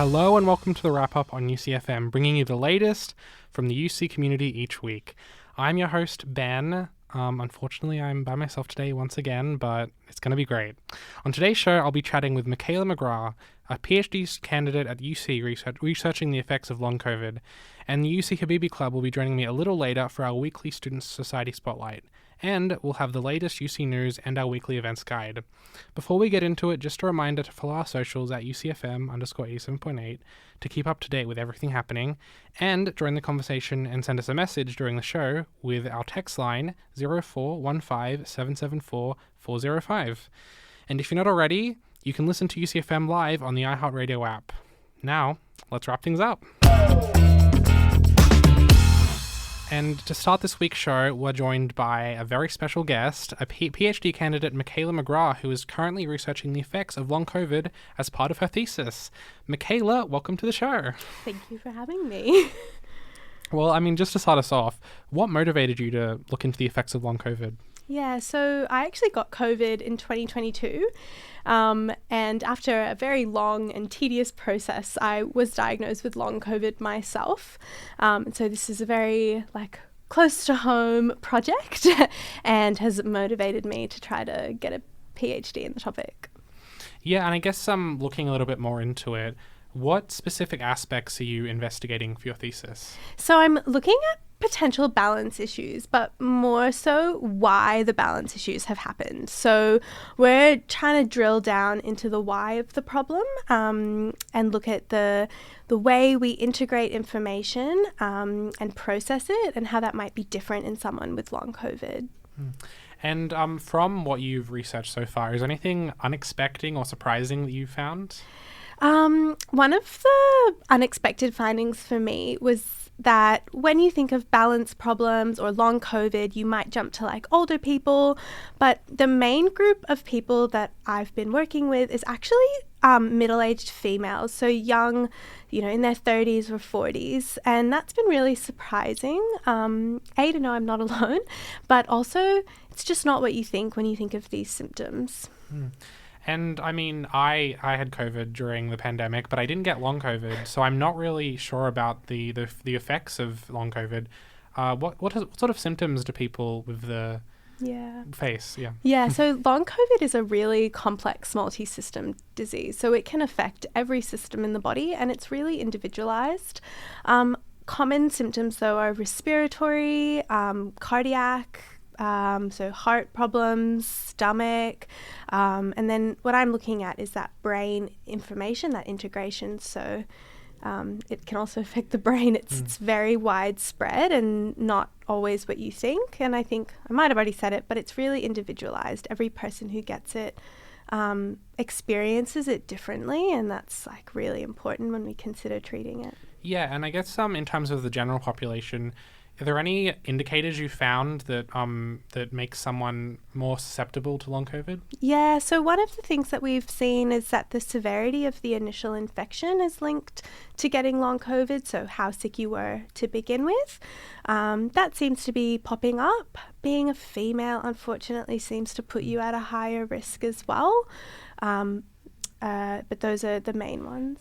Hello and welcome to the wrap-up on UCFM, bringing you the latest from the UC community each week. I'm your host, Ben. Unfortunately, I'm by myself today once again, but it's going to be great. On today's show, I'll be chatting with Michaela McGrath, a PhD candidate at UC researching the effects of long COVID, and the UC Habibi Club will be joining me a little later for our weekly Student Society Spotlight. And we'll have the latest UC news and our weekly events guide. Before we get into it, just a reminder to follow our socials at UCFM_87.8 to keep up to date with everything happening, and join the conversation and send us a message during the show with our text line 0415 774 405. And if you're not already, you can listen to UCFM live on the iHeartRadio app. Now, let's wrap things up. And to start this week's show, we're joined by a very special guest, a PhD candidate, Michaela McGrath, who is currently researching the effects of long COVID as part of her thesis. Michaela, welcome to the show. Thank you for having me. Well, just to start us off, what motivated you to look into the effects of long COVID? Yeah, so I actually got COVID in 2022. And after a very long and tedious process, I was diagnosed with long COVID myself. So this is a very close to home project and has motivated me to try to get a PhD in the topic. Yeah, and I guess looking a little bit more into it, what specific aspects are you investigating for your thesis? So I'm looking at potential balance issues, but more so why the balance issues have happened. So we're trying to drill down into the why of the problem and look at the way we integrate information and process it and how that might be different in someone with long COVID. And from what you've researched so far, is there anything unexpected or surprising that you found? One of the unexpected findings for me was that when you think of balance problems or long COVID, you might jump to older people, but the main group of people that I've been working with is actually middle-aged females, so young, in their 30s or 40s, and that's been really surprising. To know I'm not alone, but also it's just not what you think when you think of these symptoms. And I had COVID during the pandemic, but I didn't get long COVID, so I'm not really sure about the effects of long COVID. What sort of symptoms do people with the face? Yeah, so long COVID is a really complex multi-system disease, so it can affect every system in the body, and it's really individualized. Common symptoms, though, are respiratory, cardiac, so heart problems, stomach, and then what I'm looking at is that brain information, that integration. So it can also affect the brain. It's very widespread and not always what you think. And I think I might have already said it, but it's really individualized. Every person who gets it experiences it differently, and that's really important when we consider treating it. Yeah, and I guess in terms of the general population, are there any indicators you found that that makes someone more susceptible to long COVID? Yeah, so one of the things that we've seen is that the severity of the initial infection is linked to getting long COVID, so how sick you were to begin with. That seems to be popping up. Being a female, unfortunately, seems to put you at a higher risk as well. But those are the main ones.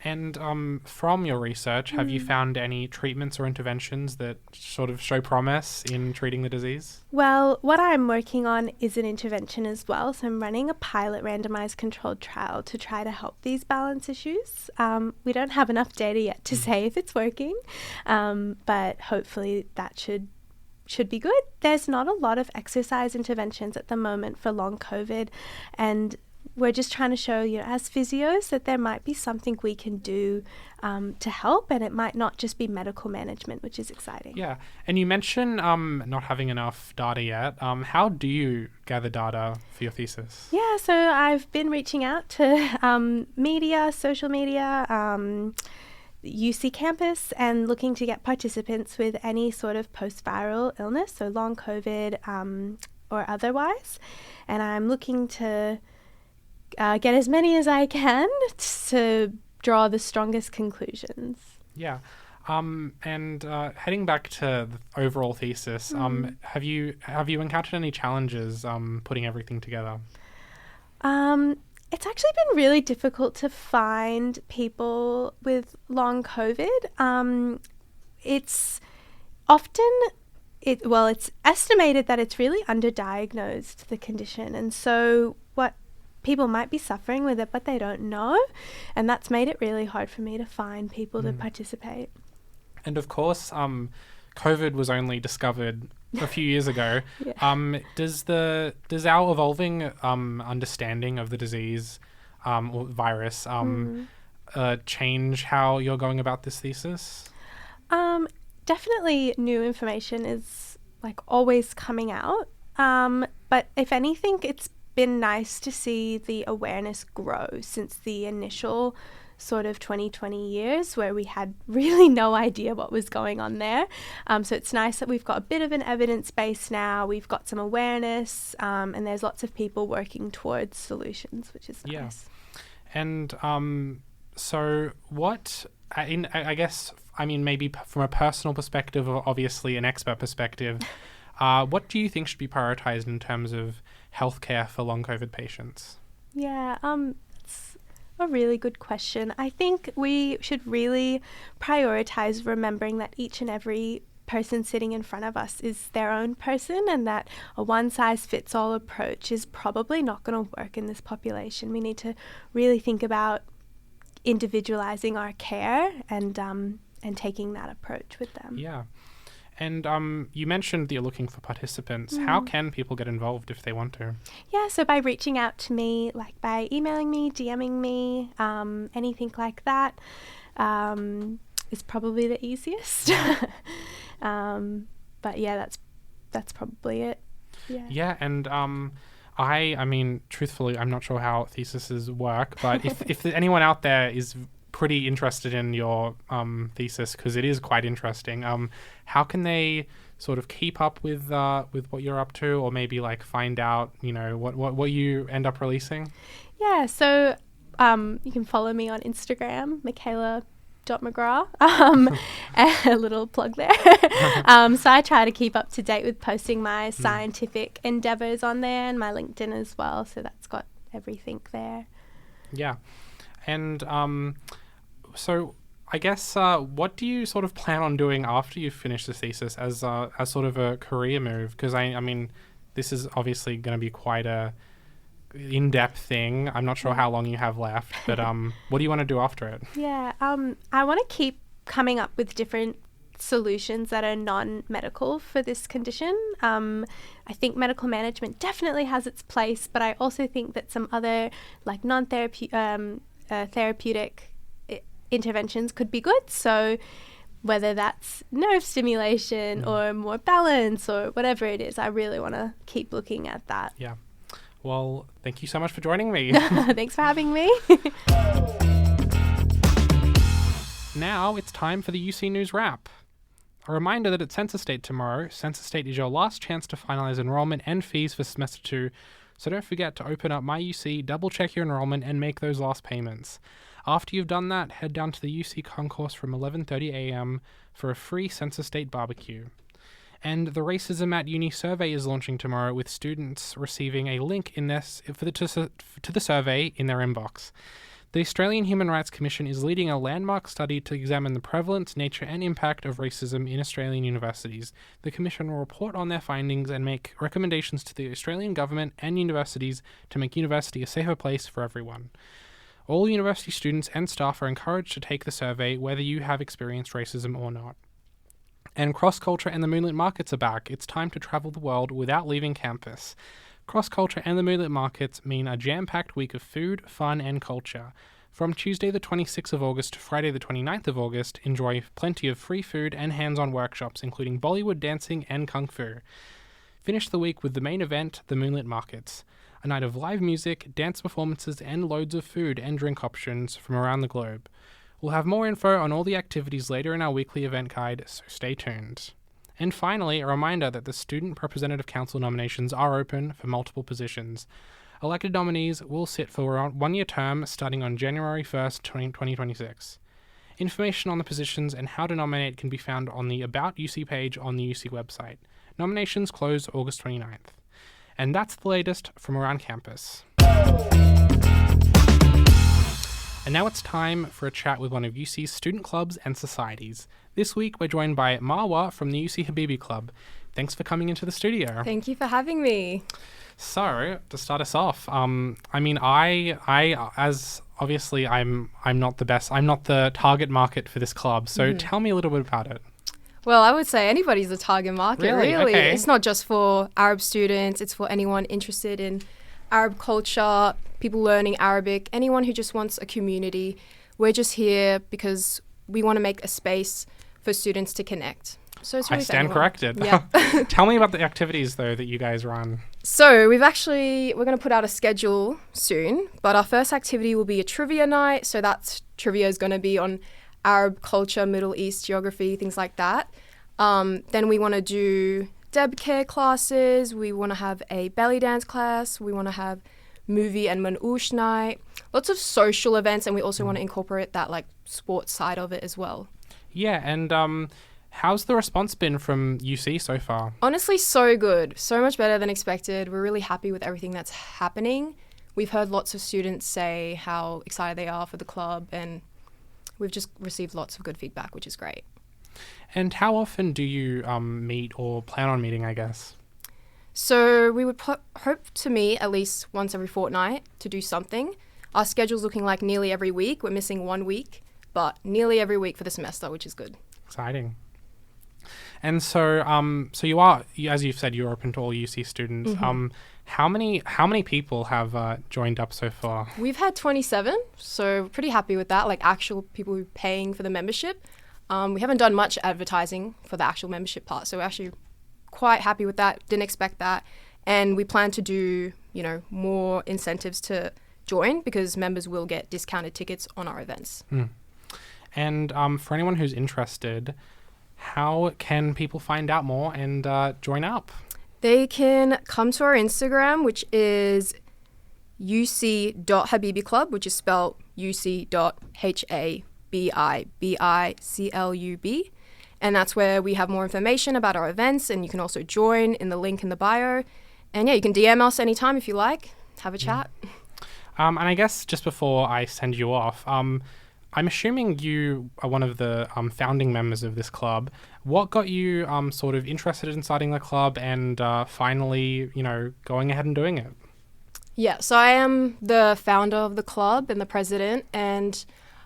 And from your research, have you found any treatments or interventions that sort of show promise in treating the disease? Well, what I'm working on is an intervention as well. So I'm running a pilot randomized controlled trial to try to help these balance issues. We don't have enough data yet to say if it's working, but hopefully that should be good. There's not a lot of exercise interventions at the moment for long COVID, and we're just trying to show, as physios, that there might be something we can do to help, and it might not just be medical management, which is exciting. Yeah, and you mentioned not having enough data yet. How do you gather data for your thesis? Yeah, so I've been reaching out to media, social media, UC campus, and looking to get participants with any sort of post-viral illness, so long COVID or otherwise. And I'm looking to get as many as I can to draw the strongest conclusions. Yeah. And heading back to the overall thesis, have you encountered any challenges putting everything together? It's actually been really difficult to find people with long COVID. It's often, it's estimated that it's really underdiagnosed, the condition. And so what people might be suffering with it, but they don't know. And that's made it really hard for me to find people to participate. And of course, COVID was only discovered a few years ago. Yeah. Does our evolving understanding of the disease or virus change how you're going about this thesis? Definitely new information is like always coming out. But if anything, it's been nice to see the awareness grow since the initial sort of 2020 years where we had really no idea what was going on there. So it's nice that we've got a bit of an evidence base now. We've got some awareness, and there's lots of people working towards solutions, which is nice. And so what, I guess, I mean, maybe from a personal perspective or obviously an expert perspective, what do you think should be prioritized in terms of healthcare for long COVID patients? Yeah, it's a really good question. I think we should really prioritize remembering that each and every person sitting in front of us is their own person, and that a one-size-fits-all approach is probably not going to work in this population. We need to really think about individualizing our care and taking that approach with them. Yeah. And you mentioned that you're looking for participants. How can people get involved if they want to? Yeah, so by reaching out to me, like by emailing me, DMing me, anything like that is probably the easiest. But yeah, that's probably it. Yeah, and I mean, truthfully, I'm not sure how theses work, but if anyone out there is pretty interested in your thesis, because it is quite interesting, how can they sort of keep up with what you're up to, or maybe like find out, you know, what you end up releasing? Yeah, so you can follow me on Instagram, Michaela McGrath. A little plug there. So I try to keep up to date with posting my scientific endeavors on there, and my LinkedIn as well, so that's got everything there. Yeah. And so I guess what do you sort of plan on doing after you finish the thesis as sort of a career move? Because I mean, this is obviously going to be quite a in-depth thing. I'm not sure how long you have left, but what do you want to do after it? Yeah, I want to keep coming up with different solutions that are non-medical for this condition. I think medical management definitely has its place, but I also think that some other like therapeutic interventions could be good. So whether that's nerve stimulation or more balance or whatever it is, I really want to keep looking at that. Yeah. Well, thank you so much for joining me. Thanks for having me. Now it's time for the UC News Wrap. A reminder that at Census Date tomorrow, Census Date is your last chance to finalise enrolment and fees for Semester 2, so don't forget to open up My UC, double-check your enrolment, and make those last payments. After you've done that, head down to the UC concourse from 11:30 a.m. for a free Census Date barbecue. And the Racism at Uni survey is launching tomorrow, with students receiving a link to the survey in their inbox. The Australian Human Rights Commission is leading a landmark study to examine the prevalence, nature and impact of racism in Australian universities. The Commission will report on their findings and make recommendations to the Australian government and universities to make university a safer place for everyone. All university students and staff are encouraged to take the survey whether you have experienced racism or not. And Cross Culture and the Moonlit Markets are back. It's time to travel the world without leaving campus. Cross Culture and the Moonlit Markets mean a jam-packed week of food, fun and culture. From Tuesday the 26th of August to Friday the 29th of August, enjoy plenty of free food and hands-on workshops, including Bollywood dancing and Kung Fu. Finish the week with the main event, the Moonlit Markets, a night of live music, dance performances and loads of food and drink options from around the globe. We'll have more info on all the activities later in our weekly event guide, so stay tuned. And finally, a reminder that the Student Representative Council nominations are open for multiple positions. Elected nominees will sit for a one-year term starting on January 1st, 2026. Information on the positions and how to nominate can be found on the About UC page on the UC website. Nominations close August 29th. And that's the latest from around campus. And now it's time for a chat with one of UC's student clubs and societies. This week we're joined by Marwa from the UC Habibi Club. Thanks for coming into the studio. Thank you for having me. So, to start us off, I as obviously I'm not the best, I'm not the target market for this club. So tell me a little bit about it. Well, I would say anybody's a target market, really. Okay. It's not just for Arab students, it's for anyone interested in Arab culture, people learning Arabic, anyone who just wants a community. We're just here because we want to make a space for students to connect. So it's really I stand corrected. Yeah. Tell me about the activities, though, that you guys run. So we're going to put out a schedule soon, but our first activity will be a trivia night. So trivia is going to be on Arab culture, Middle East geography, things like that. Then we want to do Deb Care classes. We want to have a belly dance class. We want to have movie and manouche night. Lots of social events, and we also want to incorporate that like sports side of it as well. Yeah, and how's the response been from UC so far? Honestly, so good. So much better than expected. We're really happy with everything that's happening. We've heard lots of students say how excited they are for the club, and we've just received lots of good feedback, which is great. And how often do you meet or plan on meeting, I guess? So we would hope to meet at least once every fortnight to do something. Our schedule's looking like nearly every week. We're missing 1 week, but nearly every week for the semester, which is good. Exciting. And so, you are, as you've said, you're open to all UC students. How many people have joined up so far? We've had 27, so we're pretty happy with that. Like actual people who are paying for the membership. We haven't done much advertising for the actual membership part, so we're actually quite happy with that. Didn't expect that, and we plan to do more incentives to join because members will get discounted tickets on our events. And for anyone who's interested, how can people find out more and join up? They can come to our Instagram, which is uc.habibiclub, which is spelled uc.habibiclub. And that's where we have more information about our events, and you can also join in the link in the bio. And yeah, you can DM us anytime if you like. Have a chat. And I guess just before I send you off, I'm assuming you are one of the founding members of this club. What got you sort of interested in starting the club and finally, going ahead and doing it? Yeah, so I am the founder of the club and the president, and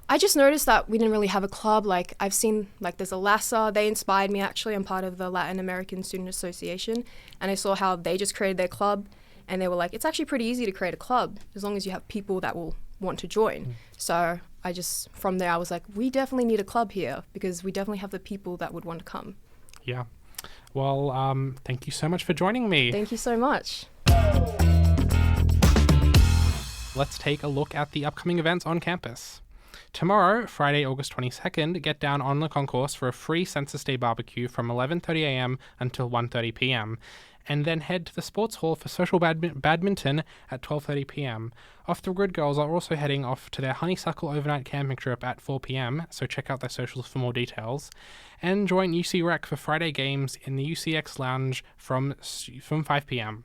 I just noticed that we didn't really have a club. Like I've seen, like there's a LASA. They inspired me actually. I'm part of the Latin American Student Association, and I saw how they just created their club, and they were like, it's actually pretty easy to create a club as long as you have people that will want to join. So from there I was like, we definitely need a club here because we definitely have the people that would want to come. Yeah. Well, thank you so much for joining me. Thank you so much. Let's take a look at the upcoming events on campus. Tomorrow, Friday, August 22nd, get down on the concourse for a free Census Day barbecue from 11:30 a.m. until 1:30 p.m. and then head to the sports hall for social badminton at 12:30 p.m. Off the Grid girls are also heading off to their Honeysuckle overnight camping trip at 4 p.m, so check out their socials for more details. And join UC Rec for Friday games in the UCX lounge from 5 p.m.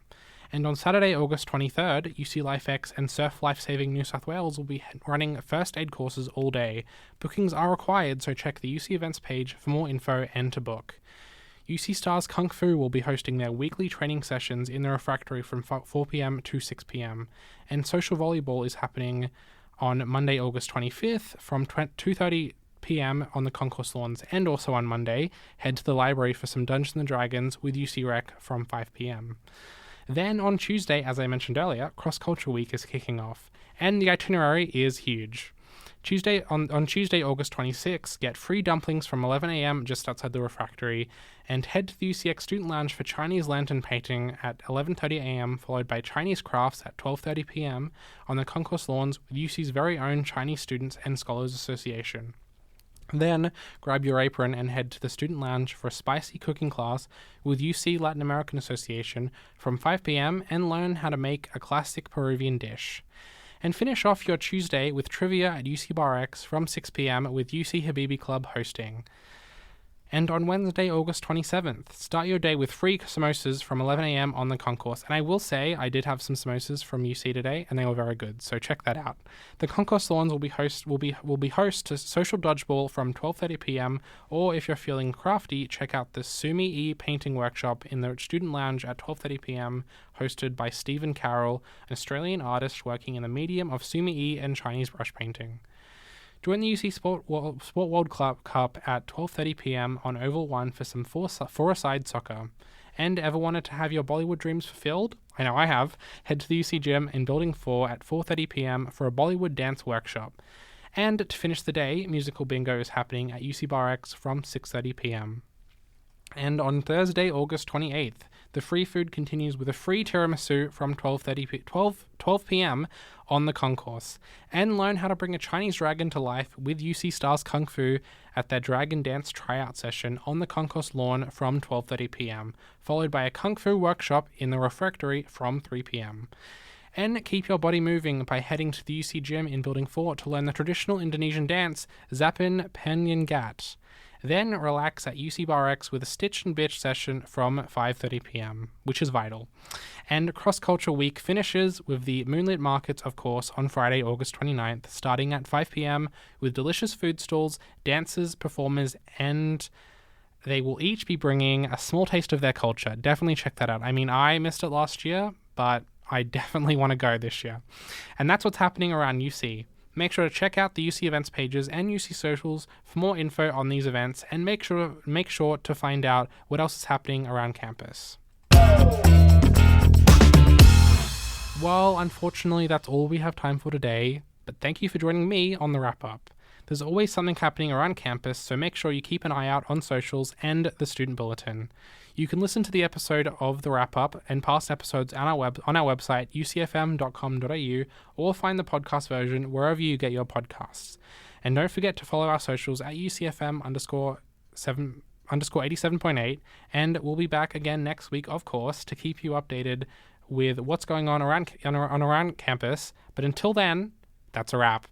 And on Saturday, August 23rd, UC LifeX and Surf Lifesaving New South Wales will be running first aid courses all day. Bookings are required, so check the UC events page for more info and to book. UC Stars Kung Fu will be hosting their weekly training sessions in the refectory from 4 p.m. to 6 p.m. And social volleyball is happening on Monday, August 25th from 2:30 p.m. on the concourse lawns, and also on Monday, head to the library for some Dungeons & Dragons with UC Rec from 5 p.m. Then on Tuesday, as I mentioned earlier, Cross Culture Week is kicking off, and the itinerary is huge. On Tuesday, August 26th, get free dumplings from 11 a.m. just outside the refectory, and head to the UCX Student Lounge for Chinese lantern painting at 11:30 a.m., followed by Chinese crafts at 12:30 p.m. on the concourse lawns with UC's very own Chinese Students and Scholars Association. Then, grab your apron and head to the Student Lounge for a spicy cooking class with UC Latin American Association from 5 p.m. and learn how to make a classic Peruvian dish. And finish off your Tuesday with trivia at UC Bar X from 6 p.m. with UC Habibi Club hosting. And on Wednesday, August 27th, start your day with free samosas from 11 a.m. on the concourse. And I will say, I did have some samosas from UC today, and they were very good. So check that out. The concourse lawns will be host to social dodgeball from 12:30 p.m. Or if you're feeling crafty, check out the Sumi-e painting workshop in the student lounge at 12:30 p.m. hosted by Stephen Carroll, an Australian artist working in the medium of Sumi-e and Chinese brush painting. Join the UC Sport World Cup at 12:30 p.m. on Oval 1 for some four-a-side soccer. And ever wanted to have your Bollywood dreams fulfilled? I know I have. Head to the UC Gym in Building 4 at 4:30 p.m. for a Bollywood dance workshop. And to finish the day, musical bingo is happening at UC Bar X from 6:30 p.m. And on Thursday, August 28th, the free food continues with a free tiramisu from 12 p.m. on the concourse. And learn how to bring a Chinese dragon to life with UC Stars Kung Fu at their Dragon Dance tryout session on the concourse lawn from 12:30 p.m., followed by a Kung Fu workshop in the refectory from 3 p.m. And keep your body moving by heading to the UC Gym in Building 4 to learn the traditional Indonesian dance, Zapin Penyengat. Then relax at UC Bar X with a Stitch and Bitch session from 5:30 p.m., which is vital. And Cross Culture Week finishes with the Moonlit Markets, of course, on Friday, August 29th, starting at 5 p.m. with delicious food stalls, dancers, performers, and they will each be bringing a small taste of their culture. Definitely check that out. I mean, I missed it last year, but I definitely want to go this year. And that's what's happening around UC. Make sure to check out the UC events pages and UC socials for more info on these events, and make sure to find out what else is happening around campus. Well, unfortunately, that's all we have time for today, but thank you for joining me on the wrap-up. There's always something happening around campus, so make sure you keep an eye out on socials and the student bulletin. You can listen to the episode of the wrap-up and past episodes on our website, ucfm.com.au, or find the podcast version wherever you get your podcasts. And don't forget to follow our socials at UCFM_87.8, and we'll be back again next week, of course, to keep you updated with what's going on around campus. But until then, that's a wrap.